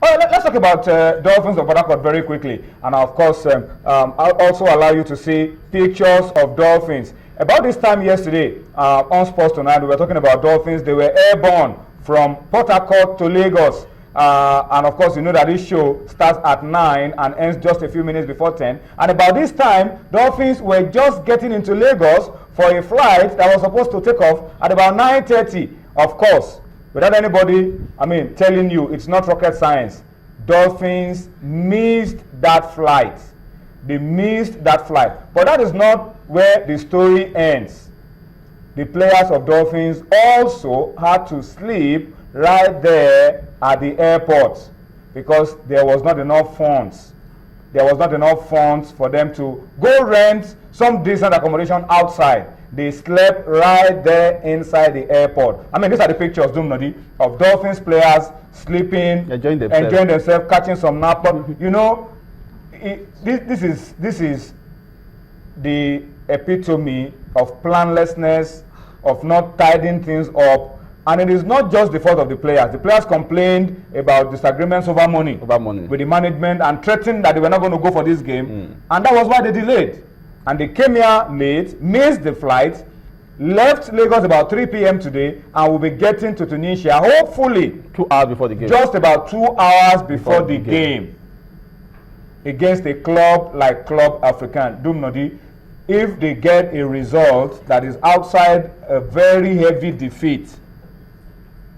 All right, let's talk about Dolphins of Port Harcourt very quickly. And of course, I'll also allow you to see pictures of Dolphins. About this time yesterday, on Sports Tonight, we were talking about Dolphins. They were airborne from Port Harcourt to Lagos. And of course, you know that this show starts at 9 and ends just a few minutes before 10. And about this time, Dolphins were just getting into Lagos for a flight that was supposed to take off at about 9:30. Of course, without anybody, telling you it's not rocket science. Dolphins missed that flight. They missed that flight. But that is not where the story ends. The players of Dolphins also had to sleep right there at the airport because there was not enough funds. There was not enough funds for them to go rent some decent accommodation outside. They slept right there inside the airport. These are the pictures, Dumnodi, of Dolphins players sleeping, enjoying themselves, catching some nap. But you know, this is the epitome of planlessness, of not tidying things up. And it is not just the fault of the players. The players complained about disagreements over money with the management and threatened that they were not going to go for this game. And that was why they delayed. And they came here late, missed the flight, left Lagos about 3 p.m. today, and will be getting to Tunisia, hopefully 2 hours before the game. Just about 2 hours before the game. Against a club like Club African. Dumnodi, if they get a result that is outside a very heavy defeat,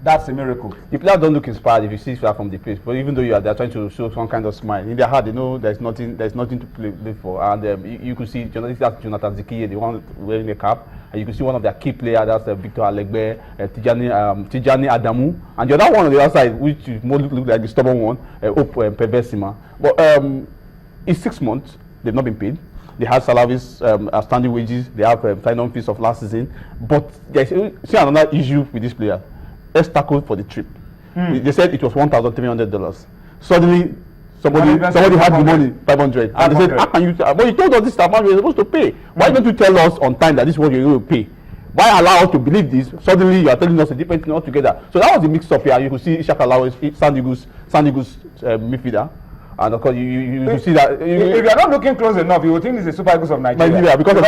that's a miracle. The players don't look inspired if you see far from the place, but even though they're trying to show some kind of smile in their heart, they know there's nothing to play for. And you could see Jonathan Zikiye, the one wearing the cap, and you could see one of their key players, that's Victor Alegbe, Tijani Adamu, and the other one on the other side, which more look like the stubborn one, Pevesima. But it's 6 months, they've not been paid. They have salaries, outstanding wages, they have sign-on fees of last season, but there's still another issue with this player. Tackle for the trip. They said it was $1,300. Suddenly, somebody had the money, 500, and they said, "How can you? But you told us this amount you're supposed to pay. Why don't you tell us on time that this is what you're going to pay? Why allow us to believe this? Suddenly, you are telling us a different thing altogether." So that was the mix-up here. You could see Ishaq Alawi, Sandy Goose midfielder. And of course, you see that. If you are not looking close enough, you would think it's a Super Eagles of Nigeria. Because the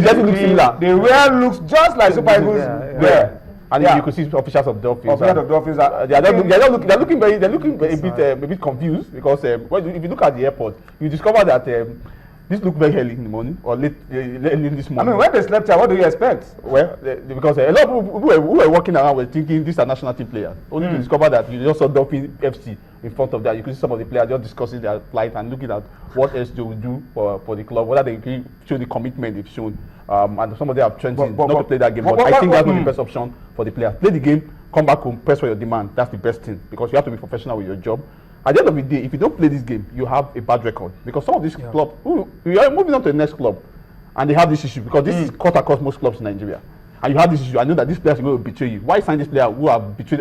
jersey looks similar. The wear looks just like Super Eagles. Yeah. And you could see officials of Dolphins. Officials of Dolphins they're looking a bit confused because if you look at the airport, you discover that this looked very early in the morning or late in this morning. When they slept here, what do you expect? Well, because a lot of people who were walking around were thinking these are national team players. Only to discover that you just saw Dolphin FC in front of that. You could see some of the players just discussing their flight and looking at what else they will do for the club, whether they can show the commitment they've shown. And some of them have trending not to play that game. But I think that's not the best option for the players. Play the game, come back home, press for your demand. That's the best thing because you have to be professional with your job. At the end of the day, if you don't play this game, you have a bad record. Because some of these clubs, we are moving on to the next club, and they have this issue because this is cut across most clubs in Nigeria. And you have this issue. I know that these players are going to betray you. Why sign this player who have betrayed?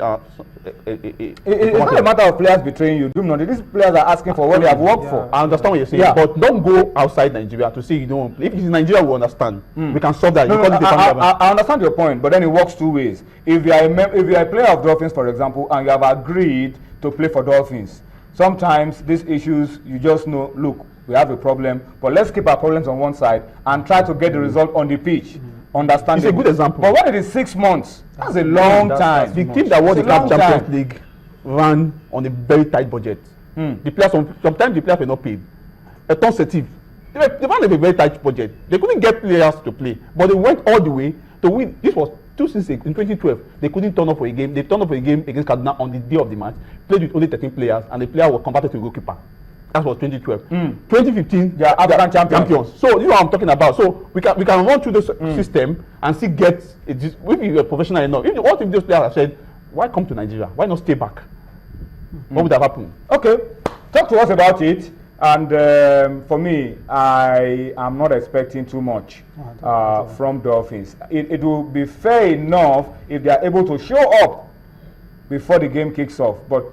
It's not a matter of players betraying you. These players are asking for what they have worked for. I understand what you're saying, but don't go outside Nigeria to say you don't play. If it's in Nigeria, we understand. We can solve that. I understand your point, but then it works two ways. If you are a player of Dolphins, for example, and you have agreed to play for Dolphins, sometimes these issues you just know. Look, we have a problem, but let's keep our problems on one side and try to get the result on the pitch. Understand? It's a good example. But when it is 6 months, that's a long time. The team that won the Club Champions League ran on a very tight budget. The players, sometimes the players were not paid. A ton sensitive. They ran a very tight budget. They couldn't get players to play, but they went all the way to win. This was 2 seasons in 2012. They couldn't turn up for a game. They turned up for a game against Kaduna on the day of the match. Played with only 13 players, and the player was converted to a goalkeeper. That was 2012. 2015, they are African champions. So you know what I'm talking about. So we can run through this system and see if you are professional enough. What if those players have said, why come to Nigeria? Why not stay back? What would have happened? Okay, talk to us about it. And for me, I am not expecting too much from Dolphins. It will be fair enough if they are able to show up before the game kicks off. But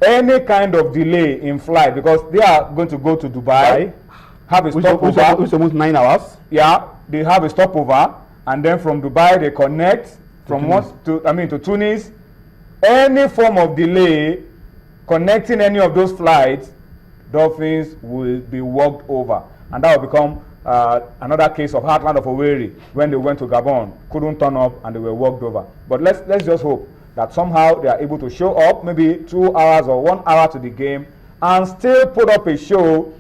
any kind of delay in flight, because they are going to go to Dubai, have a stopover. Which almost 9 hours. Yeah, they have a stopover, and then from Dubai they connect to Tunis. Any form of delay connecting any of those flights, Dolphins will be walked over. And that will become another case of Heartland of Owerri when they went to Gabon, couldn't turn up and they were walked over. But let's just hope that somehow they are able to show up, maybe 2 hours or 1 hour to the game, and still put up a show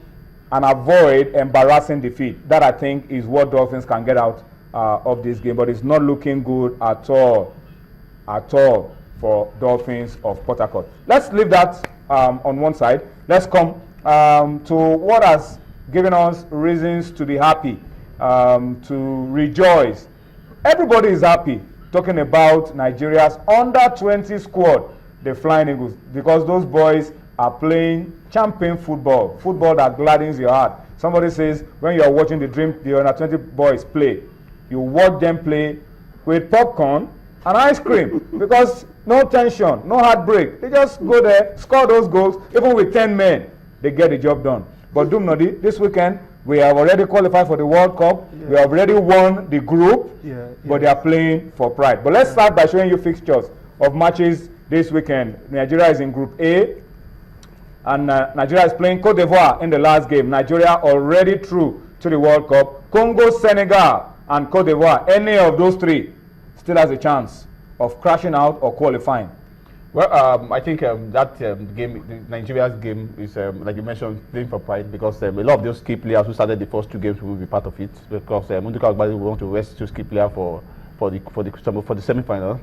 and avoid embarrassing defeat. That, I think, is what Dolphins can get out of this game. But it's not looking good at all for Dolphins of Port Harcourt. Let's leave that on one side. Let's come to what has given us reasons to be happy, to rejoice. Everybody is happy talking about Nigeria's under-20 squad, the Flying Eagles, because those boys are playing champion football that gladdens your heart. Somebody says when you are watching the under-20 boys play, you watch them play with popcorn and ice cream because no tension, no heartbreak. They just go there, score those goals, even with 10 men, they get the job done. But Dumnodi, this weekend, we have already qualified for the World Cup. Yeah. We have already won the group, but they are playing for pride. But let's start by showing you fixtures of matches this weekend. Nigeria is in Group A, and Nigeria is playing Cote d'Ivoire in the last game. Nigeria already through to the World Cup. Congo, Senegal, and Cote d'Ivoire, any of those three still has a chance of crashing out or qualifying. Well, I think that game, Nigeria's game, is like you mentioned, playing for pride because a lot of those key players who started the first 2 games will be part of it because Munduka Agbadi will want to rest 2 key players for the semi-final.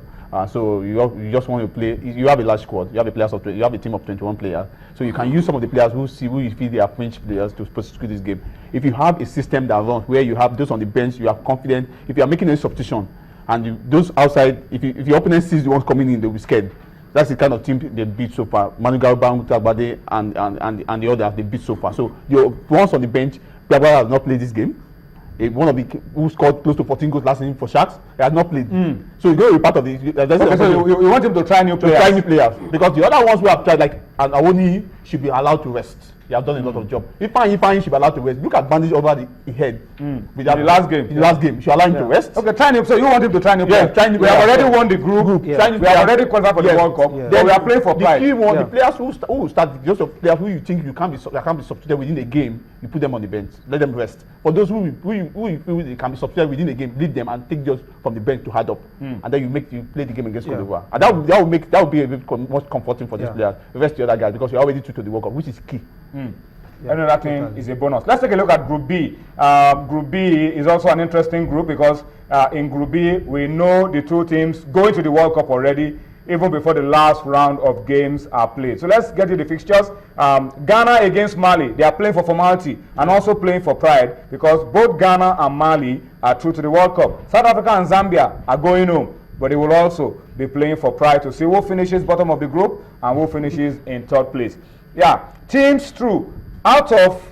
So you just want to play. You have a large squad. You have you have a team of 21 players. So you can use some of the players who you feel they are French players to prosecute this game. If you have a system that runs where you have those on the bench, you are confident. If you are making any substitution and those outside, if your opponent sees the ones coming in, they'll be scared. That's the kind of team they beat so far. Manu Garba, Mutabade, and the others they beat so far. So your ones on the bench, Garba has not played this game. One of the who scored close to 14 goals last season for Sharks, he has not played. So he's going to be part of the. So you want him to try new players? Because the other ones who have tried, like Awoni, should be allowed to rest. He has done a lot of job. Ifeanyi should be allowed to rest. Look at bandage over the head. With the last game. In the last game, you should allow him to rest. Okay, try new. So you want him to try new players? Try new we players. have already won the group. We have already qualified for the World Cup. Then we are playing for pride. The players who start, just of players who you think you can't be substituted within a game, you put them on the bench, let them rest. For those who you can be substituted within a game, leave them and take just from the bench to hard up, and then you play the game against Cote d'Ivoire. And that would be a bit more comforting for these players. Rest the other guys because you're already through to the World Cup, which is key. Another thing is a bonus. Let's take a look at Group B. Group B is also an interesting group because in Group B, we know the 2 teams going to the World Cup already, even before the last round of games are played. So let's get you the fixtures. Ghana against Mali. They are playing for formality and also playing for pride because both Ghana and Mali are through to the World Cup. South Africa and Zambia are going home, but they will also be playing for pride to see who finishes bottom of the group and who finishes in 3rd place. Teams through. Out of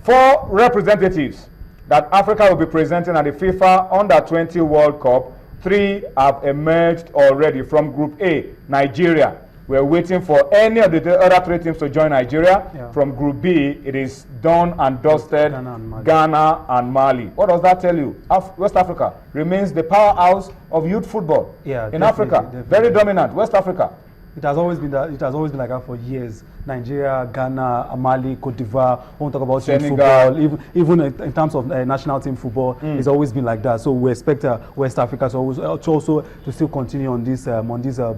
4 representatives that Africa will be presenting at the FIFA Under-20 World Cup, 3 have emerged already from Group A, Nigeria. We're waiting for any of the other 3 teams to join Nigeria. From Group B, it is done and dusted, Ghana and Mali. What does that tell you? West Africa remains the powerhouse of youth football in Africa. Definitely. Very dominant, West Africa. It has always been that. It has always been like that for years. Nigeria, Ghana, Mali, Cote d'Ivoire. When we talk about football, even in terms of national team football, it's always been like that. So we expect West Africa to still continue on this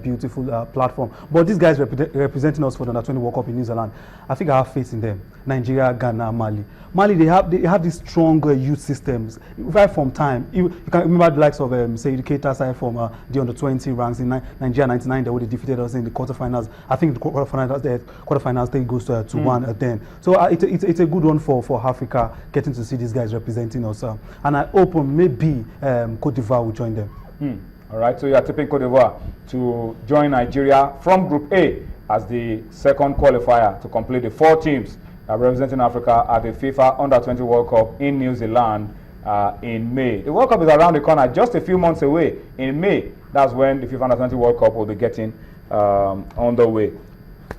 beautiful platform. But these guys representing us for the Under-20 World Cup in New Zealand, I think I have faith in them. Nigeria, Ghana, Mali. Mali, they have these strong youth systems right from time. You can remember the likes of say the Keita side from the Under-20 ranks in Nigeria '99. They would have defeated us in the quarterfinals. I think the quarterfinals thing goes to 1 then. So it's a good one for Africa getting to see these guys representing us. And I hope maybe Cote d'Ivoire will join them. All right, so you are tipping Cote d'Ivoire to join Nigeria from Group A as the 2nd qualifier to complete the 4 teams representing Africa at the FIFA Under-20 World Cup in New Zealand in May. The World Cup is around the corner, just a few months away. In May, that's when the FIFA Under-20 World Cup will be getting on the way.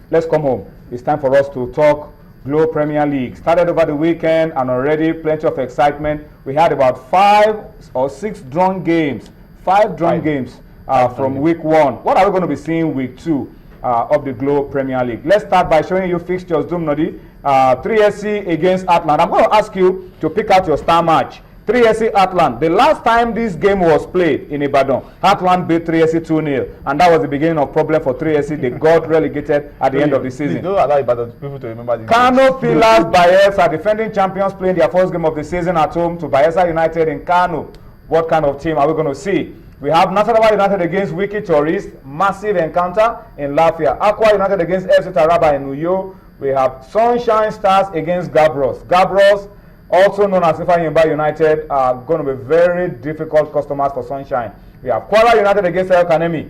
Let's come home. It's time for us to talk Globe Premier League. Started over the weekend and already plenty of excitement. We had about 5 or 6 drawn games. 5 drawn games from week 1. What are we going to be seeing week 2? of the Globe Premier League. Let's start by showing you fixtures. Dumnodi, 3SC against Atlant. I'm going to ask you to pick out your star match. 3SC Atlant. The last time this game was played in Ibadan, Atlant beat 3SC 2-0, and that was the beginning of problem for 3SC. They got relegated at the end of the season. Don't allow Ibadan people to remember this. Kano Pillars Bayelsa, defending champions, playing their first game of the season at home to Bayelsa United in Kano. What kind of team are we going to see? We have Nasarawa United against Wiki Tourist, massive encounter in Lafia. Aqua United against FC Taraba in Uyo. We have Sunshine Stars against Gabros. Gabros, also known as Ifeanyi United, are going to be very difficult customers for Sunshine. We have Kwara United against El Kanemi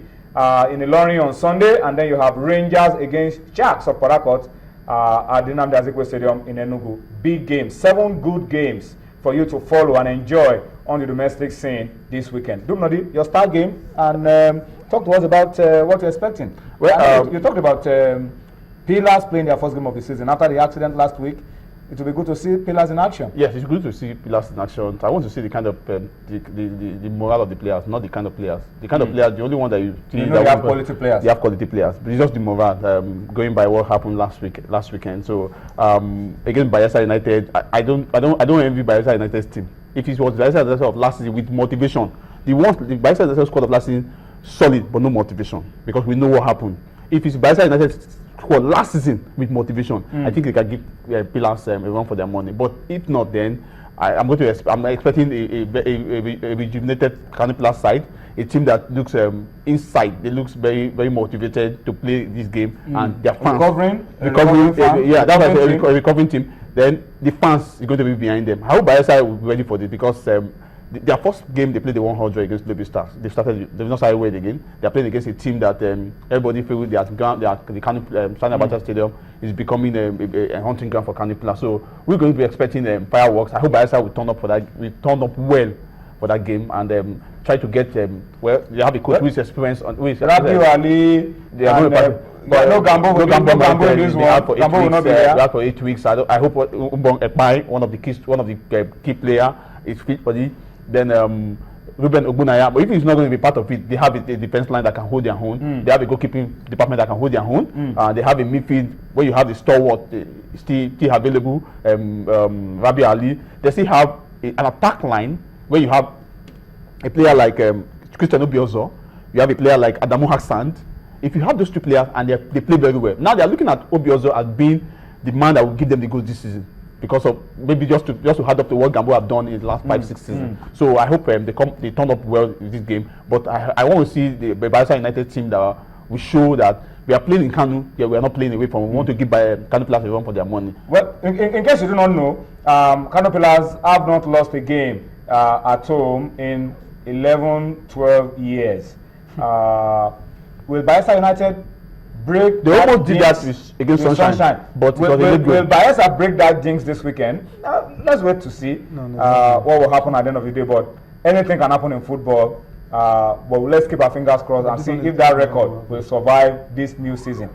in Ilorin on Sunday, and then you have Rangers against Sharks of Port Harcourt at the Nnamdi Azikiwe Stadium in Enugu. Big games, 7 good games for you to follow and enjoy on the domestic scene this weekend. Dumnodi, your start game, and talk to us about what you're expecting. Well, you talked about Pillars playing their first game of the season after the accident last week. It will be good to see Pillars in action. Yes, it's good to see Pillars in action. I want to see the kind of the morale of the players, not the kind of players. The kind of players, the only one that you see that have quality players. They have quality players, but it's just the morale. Going by what happened last weekend. So against Bayelsa United, I don't envy Bayelsa United's team. If it was Bayelsa United of last season with motivation, the Bayelsa United squad of last season solid but no motivation, because we know what happened. If it's Bayelsa United squad last season with motivation, I think they can give Pillars a run for their money. But if not, then I'm expecting a rejuvenated Kano Pillars side, a team that looks inside. They looks very motivated to play this game, and their fans recovering. That's a recovering team. Then the fans is going to be behind them. I hope Bayelsa will be ready for this, because their first game they played, they won 100 against Lobby Stars. They've not started well again. They're playing against a team that everybody feels the Kano Sani Abacha Stadium is becoming a hunting ground for Kano Pillars. So we're going to be expecting fireworks. I hope Bayelsa will turn up for that. We turn up well for that game, and try to get well. They have a coach who is experienced on. Rabiu Ali. They are going to. No Gambo will not be there. For 8 weeks. I hope Umbong Ekpai, one of the key player, is fit for the. Then Ruben Ogbunaya, but if he's not going to be part of it, they have a defense line that can hold their own. They have a goalkeeping department that can hold their own. They have a midfield where you have the stalwart still available, Rabi Ali. They still have an attack line where you have a player like Christian Obiozo. You have a player like Adamu Haksand. If you have those two players and they play very well, now they are looking at Obiozo as being the man that will give them the goals this season, because of maybe just to add up to what Gambo have done in the last 5-6 seasons. So I hope they turn up well in this game. But I want to see the Bayelsa United team that will show that we are playing in Kano. Yeah, we are not playing away from. We want to give Kano Pillars a run for their money. Well, in case you do not know, Kano Pillars have not lost a game at home in 11-12 years. Will Bayelsa United break? They almost did that against Sunshine. But will Bayelsa break that jinx this weekend? Let's wait to see what will happen at the end of the day. But anything can happen in football. But let's keep our fingers crossed and see if that record will survive this new season.